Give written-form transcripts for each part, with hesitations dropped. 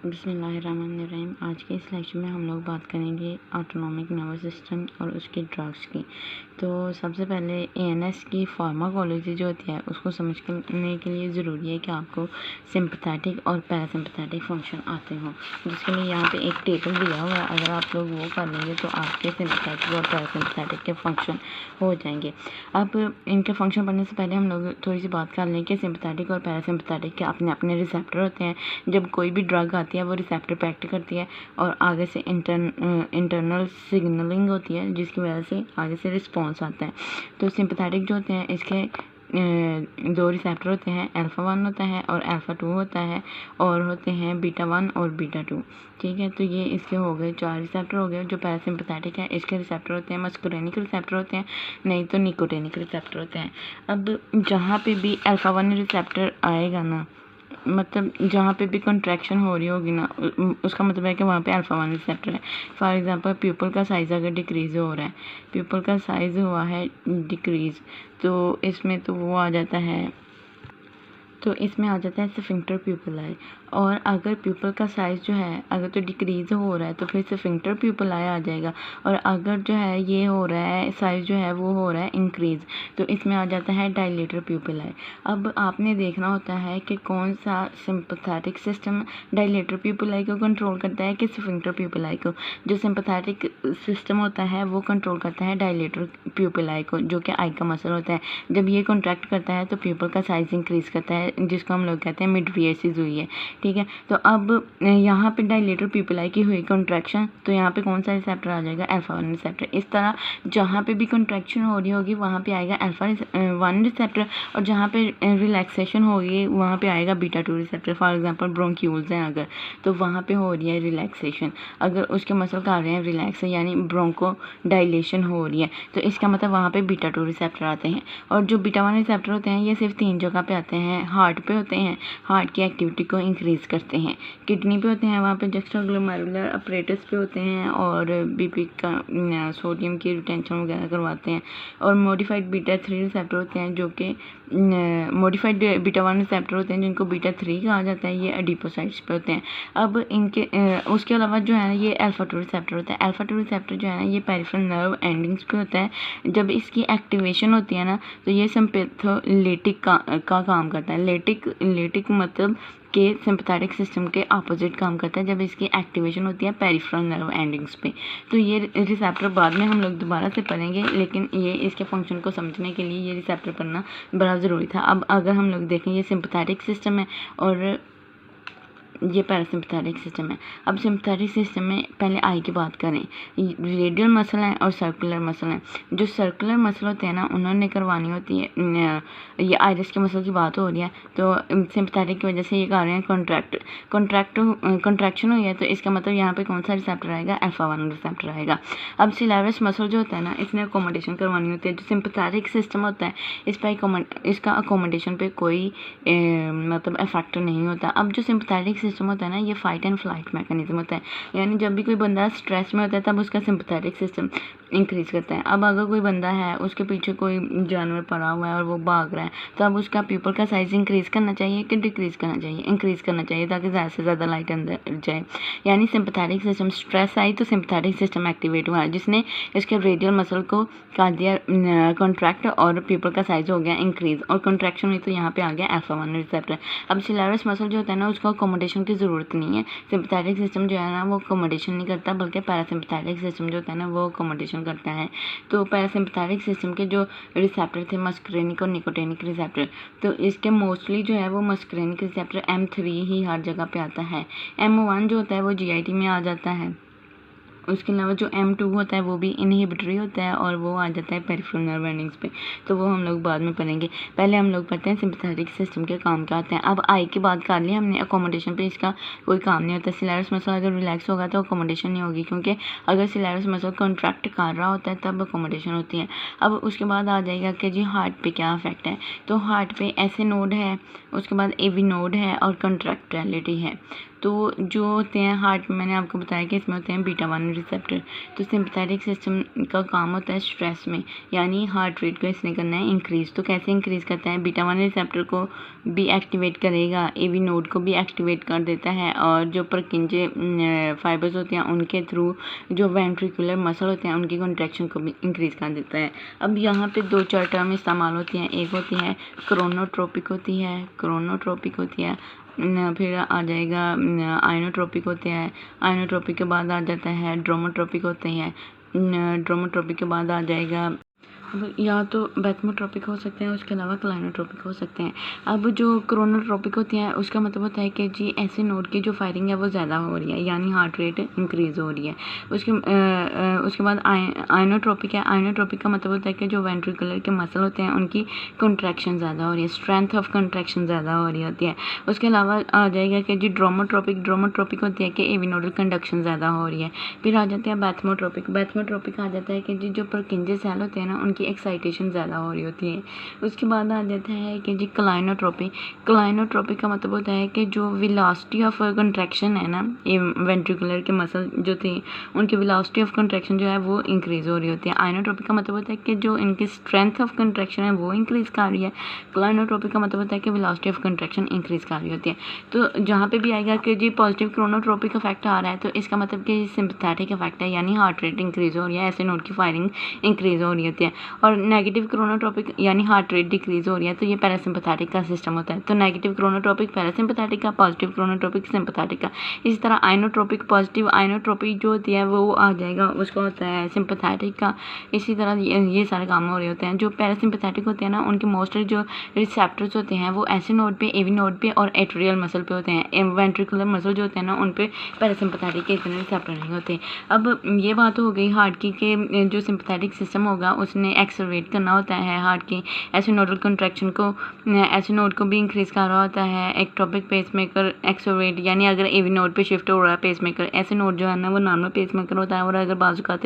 बिस्मिल्लाहिर्रहमानिर्रहीम। आज के इस लेक्चर में हम लोग बात करेंगे ऑटोनॉमिक नर्वस सिस्टम और उसके ड्रग्स की। तो सबसे पहले एएनएस की फार्माकोलॉजी जो होती है उसको समझने के लिए ज़रूरी है कि आपको सिंपैथेटिक और पैरासिम्पैथेटिक फंक्शन आते हों, जिसके लिए यहाँ पे एक टेबल दिया हुआ है। अगर आप लोग वो कर लेंगे तो आपके सिंपैथेटिक और पैरासिम्पैथेटिक के फंक्शन हो जाएंगे। अब इनके फंक्शन पढ़ने से पहले हम लोग थोड़ी सी बात कर लें कि सिंपैथेटिक और पैरासिम्पैथेटिक के अपने अपने रिसेप्टर होते हैं। जब कोई भी ड्रग आती है वो रिसेप्टर पे एक्ट करती है और आगे से इंटरनल सिग्नलिंग होती है, जिसकी वजह से आगे से रिस्पॉन्स आता है। तो सिंपैथेटिक जो होते हैं इसके दो रिसेप्टर होते हैं, अल्फ़ा 1 होता है और अल्फ़ा 2 होता है, और होते हैं बीटा 1 और बीटा 2। ठीक है, तो ये इसके हो गए 4 रिसेप्टर हो गए। जो पैरासिम्पैथेटिक है इसके रिसेप्टर होते हैं मस्कुरेनिक रिसेप्टर होते हैं, नहीं तो निकोटेनिक रिसेप्टर होते हैं। अब जहाँ पे भी अल्फ़ा 1 रिसेप्टर आएगा ना, मतलब जहाँ पे भी कंट्रैक्शन हो रही होगी ना, उसका मतलब है कि वहाँ पे अल्फ़ा 1 रिसेप्टर है। फॉर एग्जांपल प्यूपल का साइज़ अगर डिक्रीज़ हो रहा है, प्यूपल का साइज़ हुआ है डिक्रीज़, तो इसमें तो वो आ जाता है, तो इसमें आ जाता है स्फिंक्टर प्यूपिलाई। और अगर प्यूपल का साइज़ जो है अगर तो डिक्रीज़ हो रहा है तो फिर स्फिंक्टर प्यूपिलाई आ जाएगा। और अगर जो है ये हो रहा है साइज़ जो है वो हो रहा है इंक्रीज़, तो इसमें आ जाता है डायलेटर प्यूपिलाई। अब आपने देखना होता है कि कौन सा सिंपैथेटिक सिस्टम डायलेटर प्यूपिलाई को कंट्रोल करता है कि स्फिंक्टर प्यूपिलाई को। जो सिंपैथेटिक सिस्टम होता है वो कंट्रोल करता है डायलेटर प्यूपिलाई को, जो कि आई का मसल होता है। जब ये कॉन्ट्रैक्ट करता है तो प्यूपल का साइज़ इंक्रीज़ करता है, जिसको हम लोग कहते हैं मिडरिएसिस हुई है। ठीक है, तो अब यहाँ पे डायलेटर प्यूपिलाई की हुई कॉन्ट्रैक्शन, तो यहाँ पे कौन सा रिसेप्टर आ जाएगा, अल्फ़ा 1 रिसेप्टर। इस तरह जहाँ पे भी कॉन्ट्रैक्शन हो रही होगी वहाँ पे आएगा अल्फ़ा 1 रिसेप्टर, और जहाँ पे रिलैक्सेशन होगी वहाँ पे आएगा beta 2 receptor. For example bronchioles हैं अगर, तो वहाँ पे हो रही है रिलैक्सेशन, अगर उसके मसल कर रहे हैं रिलैक्स यानी ब्रोंको डायलेशन हो रही है, तो इसका मतलब वहाँ पे बीटा 2 रिसेप्टर आते हैं। और जो बीटा 1 रिसेप्टर होते हैं ये सिर्फ 3 जगह पे आते हैं। हार्ट पे होते हैं, हार्ट की एक्टिविटी को इंक्रीज़ करते हैं। किडनी पे होते हैं, वहाँ पे जस्ट्रोग्लोमेरुलर अपरेटस पे होते हैं, और बीपी का सोडियम की रिटेंशन वगैरह करवाते हैं। और मॉडिफाइड बीटा 3 रिसेप्टर होते हैं, जो कि मॉडिफाइड बीटा 1 रिसेप्टर होते हैं जिनको बीटा 3 कहा जाता है, ये एडिपोसाइट्स पे होते हैं। अब इनके उसके अलावा जो है ये अल्फ़ा 2 रिसेप्टर होता है। अल्फ़ा 2 रिसेप्टर जो है ना ये पेरिफेरल नर्व एंडिंग्स पे होता है। जब इसकी एक्टिवेशन होती है ना तो ये सिम्पैथोलेटिक का काम करता है। लेटिक मतलब के सिंपैथेटिक सिस्टम के अपोजिट काम करता है जब इसकी एक्टिवेशन होती है पेरिफेरल नर्व एंडिंग्स पे। तो ये रिसेप्टर बाद में हम लोग दोबारा से पढ़ेंगे, लेकिन ये इसके फंक्शन को समझने के लिए ये रिसेप्टर पढ़ना बड़ा ज़रूरी था। अब अगर हम लोग देखें ये सिंपैथेटिक सिस्टम है और ये पैरासिम्पैथेटिक सिस्टम है। अब सिंपैथेटिक सिस्टम में पहले आई की बात करें, रेडियल मसल हैं और सर्कुलर मसल हैं। जो सर्कुलर मसल होते हैं ना उन्होंने करवानी होती है, ये आइरिस के मसल की बात हो रही है, तो सिंपैथेटिक की वजह से ये कर रहे हैं कॉन्ट्रैक्शन हुई है, तो इसका मतलब यहाँ पे कौन सा रिसेप्टर आएगा, अल्फ़ा 1 रिसेप्टर आएगा। अब सिलेरस मसल जो होता है ना इसने अकोमोडेशन करवानी होती है। जो सिंपैथेटिक सिस्टम होता है इस पर इसका अकोमोडेशन पे कोई मतलब इफेक्ट नहीं होता। अब जो सिंपैथेटिक सिस्टम होता है ना ये फाइट एंड फ्लाइट मैकेनिज्म होता है, यानी जब भी कोई बंदा स्ट्रेस में होता है तब उसका सिंपैथेटिक सिस्टम इंक्रीज़ करता है। अब अगर कोई बंदा है उसके पीछे कोई जानवर पड़ा हुआ है और वो भाग रहा है, तो अब उसका प्यूपल का साइज़ इंक्रीज़ करना चाहिए कि डिक्रीज़ करना चाहिए, इंक्रीज़ करना चाहिए ताकि ज़्यादा से ज़्यादा लाइट अंदर जाए। यानी सिंपैथेटिक सिस्टम स्ट्रेस आई तो सिंपैथेटिक सिस्टम एक्टिवेट हुआ, जिसने इसके रेडियल मसल को कर दिया कॉन्ट्रैक्ट और प्यूपल का साइज़ हो गया इंक्रीज़, और कॉन्ट्रैक्शन हुई तो यहाँ पे आ गया अल्फ़ा 1 रिसेप्टर। अब सिलेरस मसल जो होता है ना उसको अकोमोडेशन की ज़रूरत नहीं है। सिंपैथेटिक सिस्टम जो है ना वो अकोमोडेशन नहीं करता, बल्कि पैरासिम्पैथेटिक सिस्टम जो होता है ना वो अकोमोडेशन करता है। तो पैरासिम्पैथेटिक सिस्टम के जो रिसेप्टर थे मस्कुरेनिक और निकोटेनिक रिसेप्टर, तो इसके मोस्टली जो है वो मस्कुरेनिक रिसेप्टर M3 ही हर जगह पे आता है। M1 जो होता है वो GIT में आ जाता है। उसके अलावा जो M2 होता है वो भी इनहिबिटरी होता है और वो आ जाता है पेरिफेरल नर्व एंडिंग्स पे, तो वो हम लोग बाद में पढ़ेंगे। पहले हम लोग पढ़ते हैं सिंपैथेटिक सिस्टम के काम क्या आते हैं। अब आई की बात कर ली हमने, अकोमोडेशन पे इसका कोई काम नहीं होता। सिलेरस मसल अगर रिलैक्स होगा तो अकोमोडेशन नहीं होगी, क्योंकि अगर सिलेरस मसल कॉन्ट्रैक्ट कर रहा होता है तब अकोमोडेशन होती है। अब उसके बाद आ जाएगा कि जी हार्ट पे क्या इफेक्ट है, तो हार्ट पे ऐसे नोड है, उसके बाद AV नोड है और कंट्रैक्टिलिटी है। तो जो होते हैं हार्ट में, मैंने आपको बताया कि इसमें होते हैं बीटा 1 रिसेप्टर। तो सिंपैथेटिक सिस्टम का काम होता है स्ट्रेस में, यानी हार्ट रेट को इसने करना है इंक्रीज़। तो कैसे इंक्रीज़ करता है? बीटा 1 रिसेप्टर को भी एक्टिवेट करेगा, एवी नोड को भी एक्टिवेट कर देता है, और जो परकिंजे फाइबर्स होते हैं उनके थ्रू जो वेंट्रिकुलर मसल होते हैं उनकी कॉन्ट्रैक्शन को भी इंक्रीज़ कर देता है। अब यहाँ पे 2-4 टर्म इस्तेमाल होती हैं। एक होती है क्रोनोट्रोपिक होती है, फिर आ जाएगा आइनोट्रोपिक होते हैं। आइनोट्रोपिक के बाद आ जाता है ड्रोमोट्रोपिक होते हैं। ड्रोमोट्रोपिक के बाद आ जाएगा, अब या तो बैथमोट्रोपिक हो सकते हैं, उसके अलावा क्लाइनोट्रोपिक हो सकते हैं। अब जो क्रोनोट्रोपिक होती है उसका मतलब होता है कि जी ऐसे नोड की जो फायरिंग है वो ज़्यादा हो रही है, यानी हार्ट रेट इंक्रीज़ हो रही है। उसके बाद आइनोट्रोपिक है। आइनोट्रोपिक का मतलब होता है कि जो वेंट्रिकुलर के मसल होते हैं उनकी कंट्रैक्शन ज़्यादा हो रही है, स्ट्रेंथ ऑफ कंट्रैक्शन ज़्यादा हो रही होती है। उसके अलावा आ जाएगा कि जी ड्रोमोट्रोपिक होती है कि एवी नोडल कंडक्शन ज़्यादा हो रही है। फिर आ जाते हैं बैथमोट्रोपिक आ जाता है कि जी जो परकिंजे सेल होते हैं ना उनकी एक्साइटेशन ज़्यादा हो रही होती है। उसके बाद आ जाता है कि जी क्लाइनोट्रोपिक का मतलब होता है कि जो वेलोसिटी ऑफ कंट्रैक्शन है ना, ये वेंट्रिकुलर के मसल जो थे उनकी वेलोसिटी ऑफ कंट्रैक्शन जो है वो इंक्रीज़ हो रही होती है। आइनोट्रोपिक का मतलब होता है कि जो इनकी स्ट्रेंथ ऑफ कंट्रैक्शन है वो इंक्रीज़ कर रही है। क्लाइनोट्रोपिक का मतलब होता है कि वेलोसिटी ऑफ कंट्रैक्शन इंक्रीज़ कर रही होती है। तो जहाँ पे भी आएगा कि जी पॉजिटिव क्रोनोट्रोपिक इफेक्ट आ रहा है तो इसका मतलब कि सिंपैथेटिक इफेक्ट है, यानी हार्ट रेट इंक्रीज़ हो रही है, ऐसे नोड की फायरिंग इंक्रीज़ हो रही होती है। और नेगेटिव क्रोनोट्रोपिक यानी हार्ट रेट डिक्रीज़ हो रही है, तो ये पैरासिम्पैथेटिक का सिस्टम होता है। तो नेगेटिव क्रोनोट्रोपिक पैरासिम्पैथेटिक का, पॉजिटिव क्रोनोट्रोपिक सिंपैथेटिक का। इसी तरह आइनोट्रोपिक पॉजिटिव आइनोट्रोपिक जो होती है वो आ जाएगा, उसका होता है सिंपैथेटिक का। इसी तरह ये सारे काम हो रहे होते हैं। जो पैरासिम्पैथेटिक होते हैं ना उनके मोस्टली जो रिसेप्टर्स होते हैं वो ऐसे नोड पे, एवी नोड पे और एट्रियल मसल पे होते हैं। वेंट्रिकुलर मसल जो होते हैं ना उन पे पैरासिम्पैथेटिक के इतने रिसेप्टर नहीं होते। अब ये बात हो गई हार्ट की कि जो सिंपैथेटिक सिस्टम होगा उसने एक्सेलरेट करना होता है हार्ट की ऐसे नोडल कंट्रैक्शन को, ऐसे नोड को भी इंक्रीज़ कर रहा होता है। एक्टोपिक पेसमेकर एक्सेलरेट, यानी अगर एवी नोड पे शिफ्ट हो रहा है पेसमेकर, ऐसे नोड जो है ना वो नॉर्मल पेसमेकर होता है, और अगर बाजू का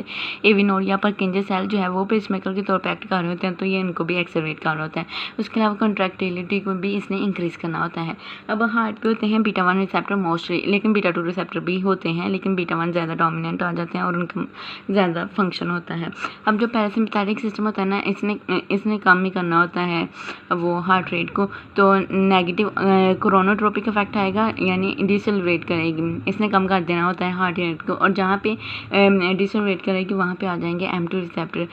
एवी नोड या परकिंजे सेल जो है वो पेसमेकर के तौर पर एक्ट कर रहे होते हैं तो ये इनको भी एक्सेलरेट कर रहा होता है। उसके अलावा कंट्रैक्टिलिटी को भी इसने इंक्रीज़ करना होता है। अब हार्ट पे होते हैं बीटा 1 रिसेप्टर मोस्टली, लेकिन बीटा 2 रिसेप्टर भी होते हैं, लेकिन बीटा 1 ज़्यादा डोमिनेंट आ जाते हैं और उनका ज़्यादा फंक्शन होता है। अब जो पैरासिम्पैथेटिक सिस्टम होता है ना इसने कम ही करना होता है वो हार्ट रेट को। तो नेगेटिव क्रोनोट्रोपिक इफेक्ट आएगा, यानी डिसेलरेट करेगी, इसने कम कर देना होता है हार्ट रेट को। और जहाँ पे डिसेलरेट करेगी वहाँ पे आ जाएंगे M2 रिसेप्टर।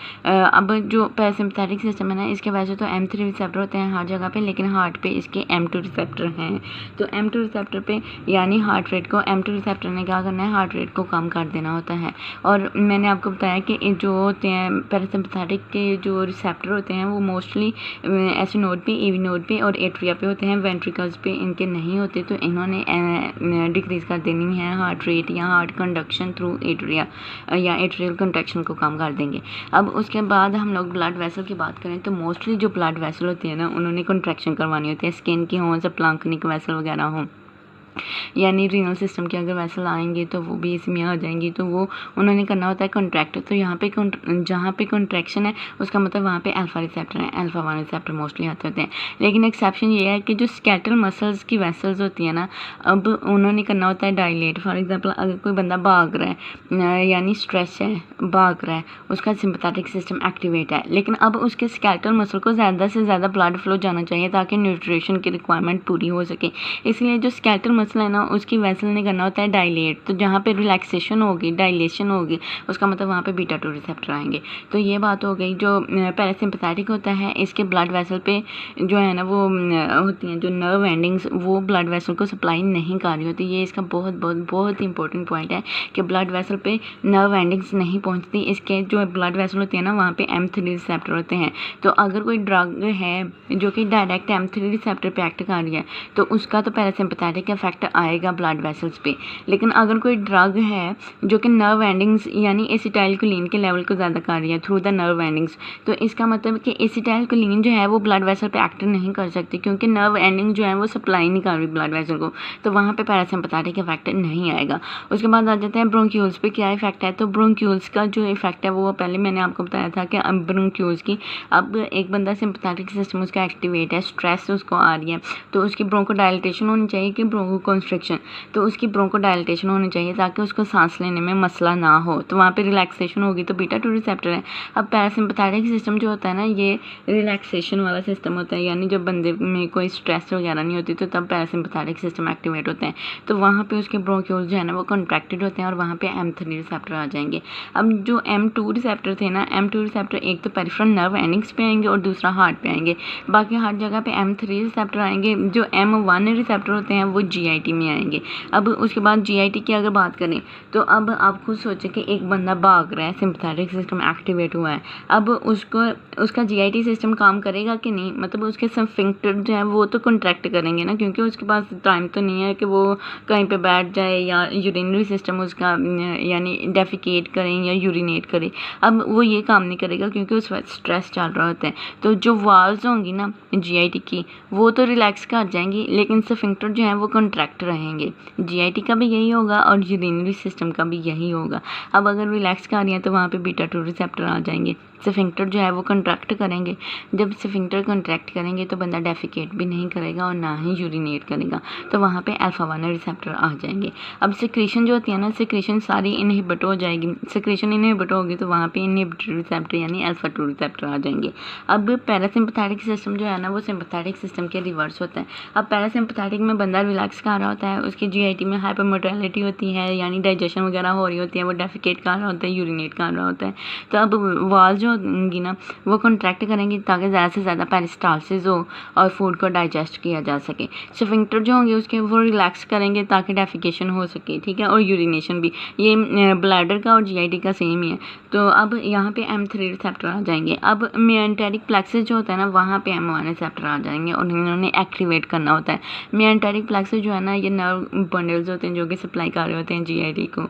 अब जो पैरासिम्पैथेटिक सिस्टम है ना इसके वजह तो M3 रिसेप्टर होते हैं हर जगह पे, लेकिन हार्ट पे इसके M2 रिसेप्टर हैं। तो M2 रिसेप्टर पे यानी हार्ट रेट को M2 रिसेप्टर ने क्या करना है, हार्ट रेट को कम कर देना होता है। और मैंने आपको बताया कि जो होते हैं पैरासिम्पैथेटिक के जो रिसेप्टर होते हैं वो मोस्टली ऐसे नोड पे, एवी नोड पे और एट्रिया पे होते हैं, वेंट्रिकल्स पे इनके नहीं होते। तो इन्होंने डिक्रीज़ कर देनी है हार्ट रेट या हार्ट कंडक्शन थ्रू एट्रिया या एट्रियल कंट्रैक्शन को कम कर देंगे। अब उसके बाद हम लोग ब्लड वेसल की बात करें तो मोस्टली जो ब्लड वेसल होती है ना उन्होंने कंट्रैक्शन करवानी होती है, स्किन की हों, प्लांकनिक वेसल वगैरह हों, यानी रीनल सिस्टम के अगर वेसल आएंगे तो वो भी इसमें आ जाएंगी, तो वो उन्होंने करना होता है कंट्रैक्ट। तो यहाँ पे जहाँ पे कंट्रैक्शन है उसका मतलब वहाँ पे अल्फा रिसेप्टर है, अल्फा 1 रिसेप्टर मोस्टली आते होते हैं। लेकिन एक्सेप्शन ये है कि जो स्केलेटल मसल्स की वेसल्स होती है ना, अब उन्होंने करना होता है डायलेट। फॉर एग्जाम्पल अगर कोई बंदा भाग रहा है यानी स्ट्रेस है, भाग रहा है, उसका सिंपैथेटिक सिस्टम एक्टिवेट है, लेकिन अब उसके स्केलेटल मसल को ज़्यादा से ज़्यादा ब्लड फ्लो जाना चाहिए ताकि न्यूट्रिशन की रिक्वायरमेंट पूरी हो सके। इसलिए जो स्केलेटल मसल है ना उसकी वेसल ने करना होता है डायलेट। तो जहाँ पे रिलैक्सेशन होगी, डायलेशन होगी, उसका मतलब वहाँ पे बीटा 2 रिसेप्टर आएंगे। तो ये बात हो गई। जो पैरासिम्पैथेटिक होता है इसके ब्लड वेसल पे जो है ना वो होती हैं जो नर्व एंडिंग्स, वो ब्लड वेसल को सप्लाई नहीं कर रही होती। ये इसका बहुत बहुत बहुत ही इंपॉर्टेंट पॉइंट है कि ब्लड वेसल पे नर्व एंडिंग्स नहीं पहुँचती। इसके जो ब्लड वेसल होती है ना वहाँ पे M3 रिसेप्टर होते हैं। तो अगर कोई ड्रग है जो कि डायरेक्ट M3 रिसेप्टर पे एक्ट कर रही है तो उसका तो पैरासिम्पैथेटिक इफेक्ट आएगा ब्लड वेसल्स पे। लेकिन अगर कोई ड्रग है जो कि नर्व एंडिंग्स यानी एसिटाइलकोलिन के लेवल को ज़्यादा कर रही है थ्रू द नर्व एंडिंग्स, तो इसका मतलब कि एसिटाइलकोलिन जो है वो ब्लड वेसल पे एक्ट नहीं कर सकती क्योंकि नर्व एंडिंग जो है वो सप्लाई नहीं कर रही ब्लड वेसल को, तो वहाँ पे पैरासिम्पैथेटिक इफेक्ट नहीं आएगा। उसके बाद आ जाते हैं ब्रोंक्यूल्स पे क्या इफेक्ट है। तो ब्रोंक्यूल्स का जो इफेक्ट है वो पहले मैंने आपको बताया था कि अब ब्रोंक्यूल्स की, अब एक बंदा सिंपैथेटिक सिस्टम उसका एक्टिवेट है, स्ट्रेस उसको आ रही है, तो उसकी ब्रोंकोडायलेटेशन होनी चाहिए कि ब्रोंको कंस्ट्रक्शन, तो उसकी ब्रोंको डायलिटेशन होनी चाहिए ताकि उसको सांस लेने में मसला ना हो, तो वहाँ पे रिलैक्सेशन होगी, तो बीटा 2 रिसेप्टर है। अब पैरासिम्पैथेटिक सिस्टम जो होता है ना, ये रिलैक्सेशन वाला सिस्टम होता है, यानी जब बंदे में कोई स्ट्रेस वगैरह नहीं होती तो तब पैरासिम्पैथेटिक सिस्टम एक्टिवेट होते हैं, तो वहाँ पे उसके ब्रोंक्यूल्स जो है ना वो कॉन्ट्रैक्टेड होते हैं और वहाँ पे M3 रिसेप्टर आ जाएंगे। अब जो M2 रिसेप्टर थे ना, M2 रिसेप्टर एक तो पेरिफेरल नर्व एंडिंग्स पे आएंगे और दूसरा हार्ट पे आएंगे, बाकी हर जगह पे M3 रिसेप्टर आएंगे। जो M1 रिसेप्टर होते हैं वो GIT में आएंगे। अब उसके बाद GIT की अगर बात करें तो अब आप खुद सोचें कि एक बंदा भाग रहा है, सिंपैथेटिक सिस्टम एक्टिवेट हुआ है, अब उसको उसका GIT सिस्टम काम करेगा कि नहीं, मतलब उसके स्फिंक्टर जो है वो तो कॉन्ट्रैक्ट करेंगे ना, क्योंकि उसके पास टाइम तो नहीं है कि वो कहीं पे बैठ जाए या यूरिनरी सिस्टम उसका यानी डेफिकेट करें या यूरिनेट करे। अब वो ये काम नहीं करेगा क्योंकि उस वक्त स्ट्रेस चल रहा होता है, तो जो वाल्व्स होंगी ना GIT की वो तो रिलैक्स कर जाएंगी, लेकिन स्फिंक्टर जो है वो कॉन्ट्रैक्ट रहेंगे। GIT का भी यही होगा और यूरिनरी सिस्टम का भी यही होगा। अब अगर रिलैक्स कर रही है तो वहाँ पे बीटा 2 रिसेप्टर आ जाएंगे, स्फिंक्टर जो है वो कंट्रैक्ट करेंगे। जब स्फिंक्टर कंट्रैक्ट करेंगे तो बंदा डेफिकेट भी नहीं करेगा और ना ही यूरिनेट करेगा, तो वहाँ पे अल्फा 1 रिसेप्टर आ जाएंगे। अब सिक्रीशन जो होती है ना, सिक्रीशन सारी इनहिबिट हो जाएगी, सिक्रीशन इनहिबिट होगी तो वहाँ पे इनहिबिटरी रिसेप्टर यानी अल्फा 2 रिसेप्टर आ जाएंगे। अब पैरासिम्पैथेटिक सिस्टम जो है ना वो सिंपैथेटिक सिस्टम के रिवर्स होता है। अब पैरासिम्पैथेटिक में बंदा रिलैक्स कर रहा होता है, उसकी GIT में हाइपरमोटालिटी होती है, यानी डाइजेशन वगैरह हो रही होती है, वो डेफिकेट कर रहा होता है, यूरिनेट कर रहा होता है, तो अब वाल जो होंगी ना वो कॉन्ट्रैक्ट करेंगी ताकि ज़्यादा से ज़्यादा पेरिस्टालसिस हो और फूड को डाइजेस्ट किया जा सके। स्फिंक्टर जो होंगे उसके वो रिलैक्स करेंगे ताकि डेफिकेशन हो सके, ठीक है, और यूरिनेशन भी, ये ब्लैडर का और GIT का सेम ही है। तो अब यहाँ पे M3 रिसेप्टर आ जाएंगे। अब मेसेंटेरिक प्लेक्सस जो होता है ना वहाँ पे M1 रिसेप्टर आ जाएंगे और इन्होंने एक्टिवेट करना होता है। मेसेंटेरिक प्लेक्सस जो है ना ये नर्व बंडल्स होते हैं जो कि सप्लाई कर रहे होते हैं GIT को।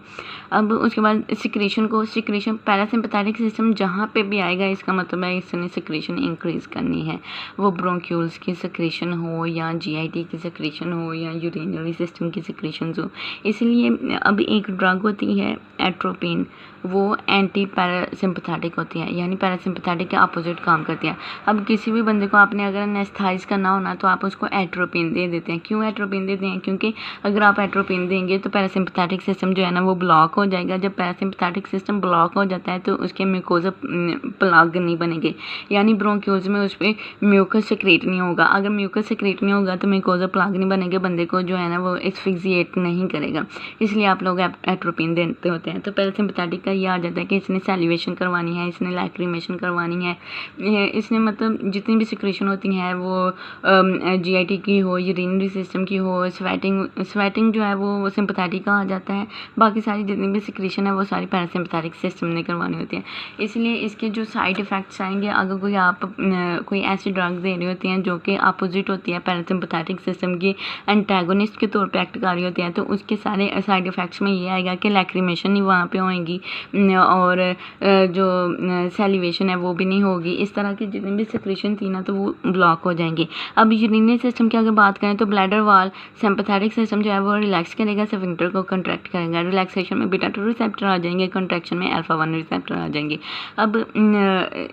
अब उसके बाद सिक्रीशन पैरासिम्पैथेटिक सिस्टम जहाँ पे भी आएगा इसका मतलब है इसने सिक्रीशन इंक्रीज करनी है, वो ब्रोंक्यूल्स की सिक्रीशन हो या GIT की सिक्रीशन हो या यूरिनरी सिस्टम की सिक्रीशन हो। इसलिए अब एक ड्रग होती है एट्रोपिन, वो एंटी पैरासिम्पैथेटिक होती है, यानी पैरासिम्पैथेटिक के अपोजिट काम करती है। अब किसी भी बंदे को आपने अगर एनेस्थेटाइज करना हो ना तो आप उसको एट्रोपिन दे देते हैं। क्यों एट्रोपिन देते हैं? क्योंकि अगर आप एट्रोपिन देंगे तो पैरासिम्पैथेटिक सिस्टम जो है ना वो ब्लॉक हो जाएगा। जब पैरासिम्पैथेटिक सिस्टम ब्लॉक हो जाता है तो उसके म्यूकोजा प्लग नहीं बनेंगे, यानी ब्रोंक्यूल्स में उस पर म्यूकस सेक्रेट नहीं होगा। अगर म्यूकस सेक्रेट नहीं होगा तो म्यूकोजा प्लग नहीं बनेंगे, बंदे को जो है ना वो एस्फिक्सिएट नहीं करेगा, इसलिए आप लोग एट्रोपिन देते होते हैं। तो पैरासिम्पैथेटिक ये आ जाता है कि इसने सैलिवेशन करवानी है, इसने लैक्रिमेशन करवानी है, इसने मतलब जितनी भी सिक्रेशन होती हैं वो GIT की हो, यूरिनरी सिस्टम की हो, स्वेटिंग जो है वो सिंपैथेटिक का आ जाता है। बाकी सारी जितनी भी सिक्रेशन है वो सारी पैरासिम्पैथेटिक सिस्टम ने करवानी होती है। इसलिए इसके जो साइड इफ़ेक्ट्स आएंगे, अगर कोई ऐसी ड्रग दे रही होती हैं जो कि अपोजिट होती है पैरासिम्पैथेटिक सिस्टम की, एंटागोनिस्ट के तौर पे एक्ट कर रही होती है, तो उसके सारे साइड इफ़ेक्ट्स में ये आएगा कि लैक्रिमेशन नहीं वहाँ पे होएगी और जो सैलिवेशन है वो भी नहीं होगी। इस तरह की जितनी भी सिक्रेशन थी ना तो वो ब्लॉक हो जाएंगे। अब यूरिनरी सिस्टम की अगर बात करें तो ब्लैडर वाल सिंपैथेटिक सिस्टम जो है वो रिलैक्स करेगा, स्फिंक्टर को कंट्रैक्ट करेगा। रिलैक्सेशन में बीटा 2 रिसेप्टर आ जाएंगे, कंट्रैक्शन में अल्फा 1 रिसेप्टर आ जाएंगे। अब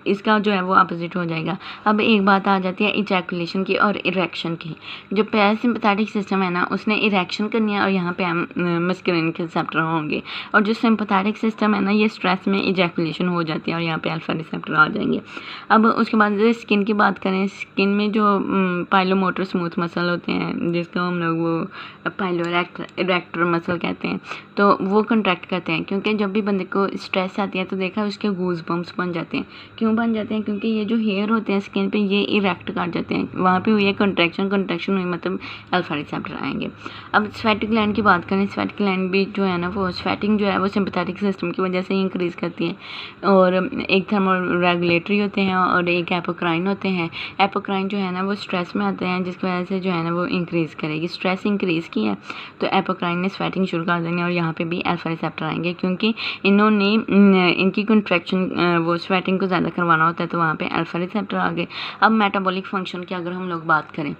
इसका जो है वो अपोजिट हो जाएगा। अब एक बात आ जाती है इजैकुलेशन की और इरेक्शन की। जो पैरासिम्पैथेटिक सिस्टम है ना उसने इरेक्शन करनी है और यहाँ पे मस्कुलिन के रिसेप्टर होंगे, और जो सिंपैथेटिक सिस्टम है ना ये स्ट्रेस में इजैकुलेशन हो जाती है और यहाँ पे अल्फा रिसेप्टर आ जाएंगे। अब उसके बाद स्किन की बात करें, स्किन में जो पाइलोमोटर स्मूथ मसल होते हैं जिसको हम लोग वो पाइलोरेक्टर मसल कहते हैं, तो वो कंट्रैक्ट करते हैं, क्योंकि जब भी बंदे को स्ट्रेस आती है तो देखा उसके गूज बम्प्स बन जाते हैं। क्यों बन जाते हैं? क्योंकि ये जो हेयर होते हैं स्किन पे ये इरेक्ट कर जाते हैं, वहाँ पे हुई है कंट्रैक्शन हुई मतलब अल्फा रिसेप्टर आएंगे। अब स्वेटिंग ग्लैंड की बात करें, स्वेट ग्लैंड भी जो है ना वो स्वेटिंग जो है वो सिंपैथेटिक सिस्टम की वजह से इंक्रीज़ करती है, और एक थर्मोरेगुलेटरी होते हैं और एक एपोक्राइन होते हैं। एपोक्राइन जो है ना वो स्ट्रेस में आते हैं जिसकी वजह से जो है ना वो इंक्रीज़ करेगी। स्ट्रेस इंक्रीज़ की है तो एपोक्राइन ने स्वेटिंग शुरू कर देनी और यहाँ पे भी अल्फा रिसेप्टर आएंगे, क्योंकि इन्होंने इनकी कंट्रैक्शन वो स्वेटिंग को ज़्यादा करवाना होता है, तो वहाँ पे अल्फा रिसेप्टर आ गए। अब मेटाबॉलिक फंक्शन की अगर हम लोग बात करें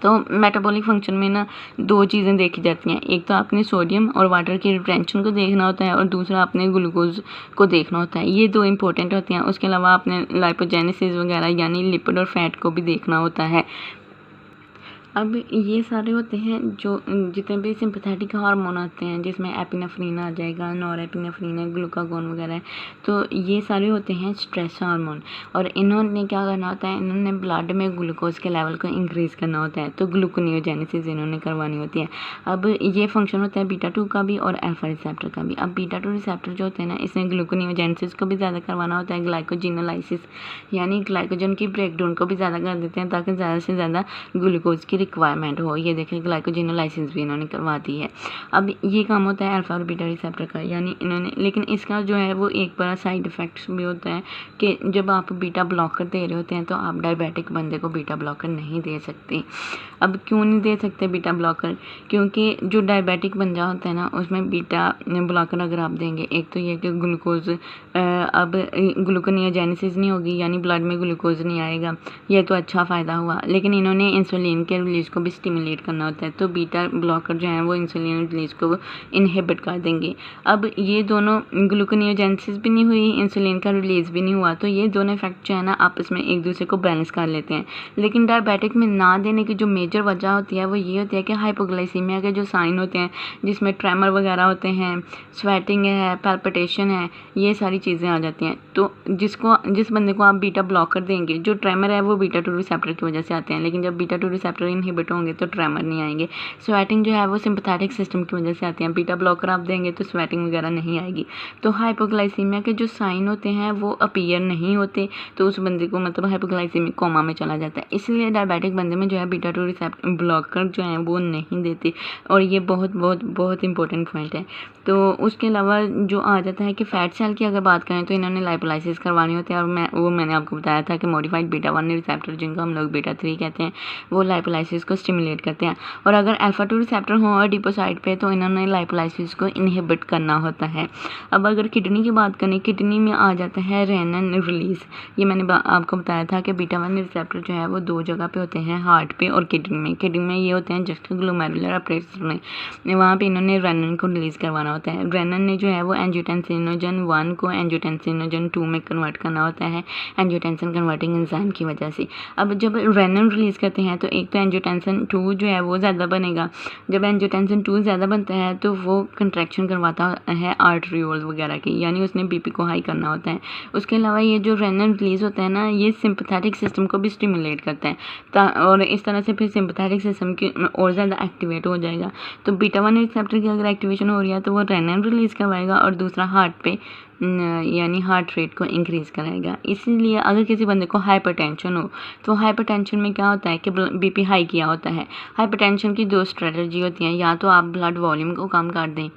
तो मेटाबॉलिक फंक्शन में ना दो चीज़ें देखी जाती हैं, एक तो आपने सोडियम और वाटर की रिटेंशन को देखना होता है और दूसरा आपने ग्लूकोज को देखना होता है। ये दो इंपॉर्टेंट होती हैं। उसके अलावा आपने लाइपोजेनेसिस वगैरह यानी लिपिड और फैट को भी देखना होता है। अब ये सारे होते हैं जो जितने भी सिंपैथेटिक हार्मोन आते हैं, जिसमें एपिनेफ्रिन आ जाएगा, नॉरएपिनेफ्रिन है, ग्लूकागोन वगैरह है, तो ये सारे होते हैं स्ट्रेस हार्मोन। और इन्होंने क्या करना होता है, इन्होंने ब्लड में ग्लूकोज के लेवल को इंक्रीज़ करना होता है, तो ग्लूकोनियोजेनेसिस इन्होंने करवानी होती है। अब ये फंक्शन होता है बीटा 2 का भी और अल्फा रिसेप्टर का भी। अब बीटा 2 रिसेप्टर जो होते हैं ना, इसमें ग्लूकोनियोजेनेसिस को भी ज़्यादा करवाना होता है, ग्लाइकोजिनोलाइसिस यानी ग्लाइकोजन की ब्रेकडाउन को भी ज़्यादा कर देते हैं ताकि ज़्यादा से ज़्यादा ग्लूकोज की रिक्वायरमेंट हो। ये देखें ग्लाइकोजिनोलाइसिस भी इन्होंने करवा दी है। अब ये काम होता है अल्फा और बीटा रिसेप्टर का, यानी इन्होंने, लेकिन इसका जो है वो एक बड़ा साइड इफेक्ट्स भी होता है कि जब आप बीटा ब्लॉकर दे रहे होते हैं तो आप डायबिटिक बंदे को बीटा ब्लॉकर नहीं दे सकते। अब क्यों नहीं दे सकते बीटा ब्लॉकर? क्योंकि जो डायबिटिक बंदा होता है ना, उसमें बीटा ब्लॉकर अगर आप देंगे, एक तो ये कि ग्लूकोज अब ग्लूकोनियोजेनेसिस नहीं होगी, यानी ब्लड में ग्लूकोज नहीं आएगा, ये तो अच्छा फ़ायदा हुआ। लेकिन इन्होंने इंसुलिन के रिलीज़ को भी स्टिमुलेट करना होता है, तो बीटा ब्लॉकर जो है वो इंसुलिन रिलीज़ को इनहिबिट कर देंगे। अब ये दोनों, ग्लूकोनियोजेनेसिस भी नहीं हुई, इंसुलिन का रिलीज़ भी नहीं हुआ, तो ये दोनों इफेक्ट जो है ना आपस में एक दूसरे को बैलेंस कर लेते हैं। लेकिन डायबिटिक में ना देने की जो मेजर वजह होती है वो ये होती है कि हाइपोग्लाइसीमिया के जो साइन होते हैं, जिसमें ट्रेमर वगैरह होते हैं, स्वेटिंग है, पैल्पिटेशन है, ये सारी चीज़ें आ जाती हैं। तो जिस बंदे को आप बीटा ब्लॉकर देंगे, जो ट्रेमर है वो बीटा 2 रिसेप्टर की वजह से आते हैं, लेकिन जब बीटा 2 रिसेप्टर इनहिबिट होंगे तो ट्रेमर नहीं आएंगे। स्वेटिंग जो है वो सिंपैथेटिक सिस्टम की वजह से आती है, बीटा ब्लॉकर आप देंगे तो स्वेटिंग वगैरह नहीं आएगी। तो हाइपोग्लाइसीमिया के जो साइन होते हैं वो अपीयर नहीं होते, तो उस बंदे को मतलब हाइपोग्लाइसीमिक कोमा में चला जाता है। इसलिए डायबिटिक बंदे में जो है बीटा 2 रिसेप्टर ब्लॉकर जो है वो नहीं देते, और ये बहुत बहुत बहुत इंपॉर्टेंट पॉइंट है। तो उसके अलावा जो आ जाता है कि फैट सेल की अगर बात करें तो इन्होंने लाइपोलाइसिस करवानी होती है, और मैंने आपको बताया था कि मॉडिफाइड बीटा 1 रिसेप्टर, जिनको हम लोग बीटा 3 कहते हैं, वो लाइपोलाइसिस को स्टिमुलेट करते हैं। और अगर अल्फा 2 रिसेप्टर हो एडिपोसाइट पे तो इन्होंने लाइपोलाइसिस को इनहिबिट करना होता है। अब अगर किडनी की बात करें, किडनी में आ जाता है रेनन रिलीज़। ये मैंने आपको बताया था कि बीटा 1 रिसेप्टर जो है वो 2 जगह पे होते हैं, हार्ट पे और किडनी में। किडनी में ये होते हैं जस्ट ग्लोमेरुलर अपरेटस में, वहाँ पे इन्होंने रेनन को रिलीज़ करवाना होता है। रेनन ने जो है वो एंजियोटेंसिनोजन 1 को एंजियोटेंसिनोजन 2 में कन्वर्ट करना होता है, एंजियोटेंसिन कन्वर्टिंग एंजाइम की वजह से। अब जब रेनन रिलीज़ करते हैं तो एक तो एंजियोटेंसिन 2 जो है वो ज़्यादा बनेगा। जब एंजियोटेंसिन 2 ज़्यादा बनता है तो वो कंट्रैक्शन करवाता है आर्टरियोल वगैरह की, यानी उसने बीपी को हाई करना होता है। उसके अलावा ये जो रेनन रिलीज़ होता है ना, ये सिंपैथेटिक सिस्टम को भी स्टिमुलेट करता है, और इस तरह से फिर सिंपैथेटिक सिस्टम की और ज़्यादा एक्टिवेट हो जाएगा। तो बीटा 1 रिसेप्टर की अगर एक्टिवेशन हो रही है तो वो रेनन रिलीज़ करवाएगा, और दूसरा हार्ट पे यानी हार्ट रेट को इंक्रीज़ कराएगा। इसीलिए अगर किसी बंदे को हाइपरटेंशन हो, तो हाइपरटेंशन में क्या होता है कि बीपी हाई किया होता है। हाइपरटेंशन की 2 स्ट्रेटजी होती हैं, या तो आप ब्लड वॉल्यूम को कम कर दें,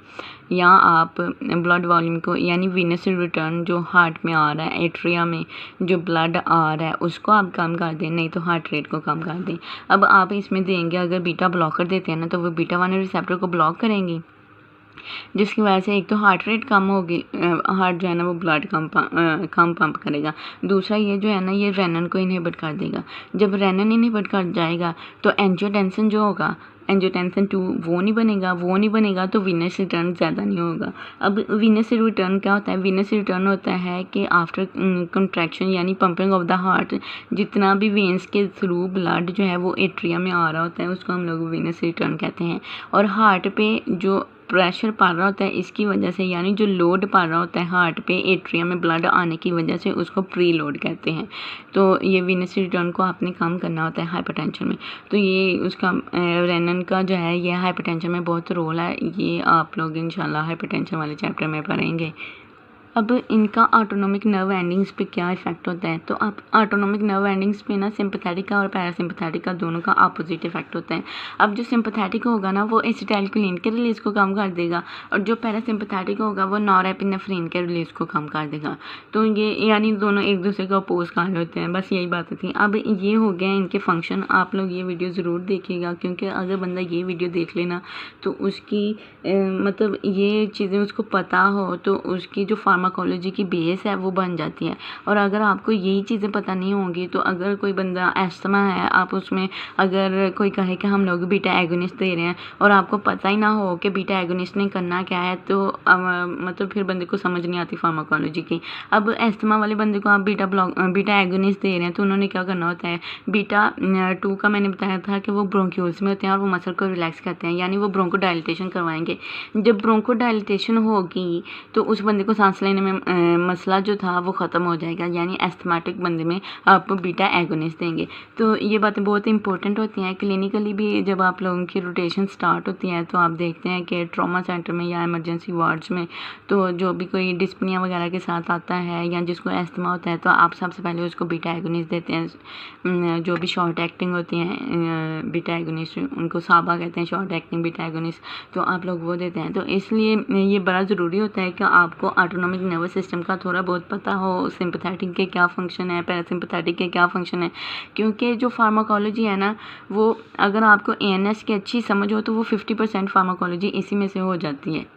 या आप ब्लड वॉल्यूम को यानी वीनस रिटर्न जो हार्ट में आ रहा है, एट्रिया में जो ब्लड आ रहा है उसको आप कम कर दें, नहीं तो हार्ट रेट को कम कर दें। अब आप इसमें देंगे, अगर बीटा ब्लॉकर देते हैं ना तो वो बीटा 1 रिसेप्टर को ब्लॉक करेंगे, जिसकी वजह से एक तो हार्ट रेट कम होगी, हार्ट जो है ना वो ब्लड कम पंप करेगा। दूसरा ये जो है ना, ये रेनन को इनहिबिट कर देगा। जब रेनन इनहिबिट कर जाएगा तो एंजियोटेंसिन जो होगा, एंजियोटेंसिन 2 वो नहीं बनेगा तो वीनस रिटर्न ज़्यादा नहीं होगा। अब वीनस रिटर्न क्या होता है? वीनस रिटर्न होता है कि आफ्टर कंट्रैक्शन यानी पंपिंग ऑफ द हार्ट, जितना भी वेंस के थ्रू ब्लड जो है वो एट्रिया में आ रहा होता है उसको हम लोग वीनस रिटर्न कहते हैं। और हार्ट पे जो प्रेशर पड़ रहा होता है इसकी वजह से, यानी जो लोड पड़ रहा होता है हार्ट पे एट्रिया में ब्लड आने की वजह से, उसको प्री लोड कहते हैं। तो ये वीनस रिटर्न को आपने कम करना होता है हाइपरटेंशन में। तो ये उसका रेनन का जो है ये हाइपरटेंशन में बहुत रोल है, ये आप लोग इंशाल्लाह हाइपरटेंशन वाले चैप्टर में पढ़ेंगे। अब इनका ऑटोनोमिक नर्व एंडिंग्स पे क्या इफेक्ट होता है? तो आप ऑटोनोमिक नर्व एंडिंग्स पे ना सिंपैथेटिक का और पैरासिम्पैथेटिक का दोनों का अपोजिट इफेक्ट होता है। अब जो सिंपैथेटिक होगा ना वो एसिटाइलकोलिन के रिलीज़ को कम कर देगा, और जो पैरासिम्पैथेटिक होगा वो नॉरएपिनेफ्रिन के रिलीज़ को कम कर देगा। तो ये यानी दोनों एक दूसरे को अपोज कर रहे होते हैं, बस यही बात थी। अब ये हो गया इनके फंक्शन। आप लोग ये वीडियो ज़रूर देखिएगा, क्योंकि अगर बंदा ये वीडियो देख लेना तो उसकी मतलब ये चीज़ें उसको पता हो तो उसकी जो फार्माकोलॉजी की बेस है वो बन जाती है। और अगर आपको यही चीज़ें पता नहीं होंगी तो अगर कोई बंदा एस्थमा है, आप उसमें अगर कोई कहे कि हम लोग बीटा एगोनिस्ट दे रहे हैं और आपको पता ही ना हो कि बीटा एगोनिस्ट ने करना क्या है, तो मतलब फिर बंदे को समझ नहीं आती फार्माकोलॉजी की। अब एस्थमा वाले बंदे को आप बीटा एगोनिस्ट दे रहे हैं तो उन्होंने क्या करना होता है, बीटा 2 का मैंने बताया था कि वो ब्रोंक्यूल्स में होते हैं और वो मसल को रिलैक्स करते हैं, यानी वो ब्रोंको डायलिटेशन करवाएंगे। जब ब्रोंको डायलिटेशन होगी तो उस बंदे को सांस लेने में मसला जो था वो ख़त्म हो जाएगा, यानी एस्थमेटिक बंदे में आप बीटा एगोनिस्ट देंगे। तो ये बातें बहुत इंपॉर्टेंट होती हैं। क्लिनिकली भी जब आप लोगों की रोटेशन स्टार्ट होती है तो आप देखते हैं कि ट्रॉमा सेंटर में या इमरजेंसी वार्ड्स में तो जो भी कोई डिस्पनिया वगैरह के साथ आता है या जिसको एस्थमा होता है तो आप सबसे पहले उसको बीटा एगोनिस्ट देते हैं। जो भी शॉर्ट एक्टिंग होती हैं बीटा एगोनिस्ट, उनको साबा कहते हैं, शॉर्ट एक्टिंग बीटा एगोनिस्ट, तो आप लोग वो देते हैं। तो इसलिए ये बड़ा ज़रूरी होता है कि आपको ऑटोनॉमिक नर्वस सिस्टम का थोड़ा बहुत पता हो, सिंपैथेटिक के क्या फंक्शन है, पैरासिम्पैथेटिक के क्या फंक्शन है, क्योंकि जो फार्माकोलॉजी है ना वो अगर आपको ANS की अच्छी समझ हो तो वो 50% फार्माकोलॉजी इसी में से हो जाती है।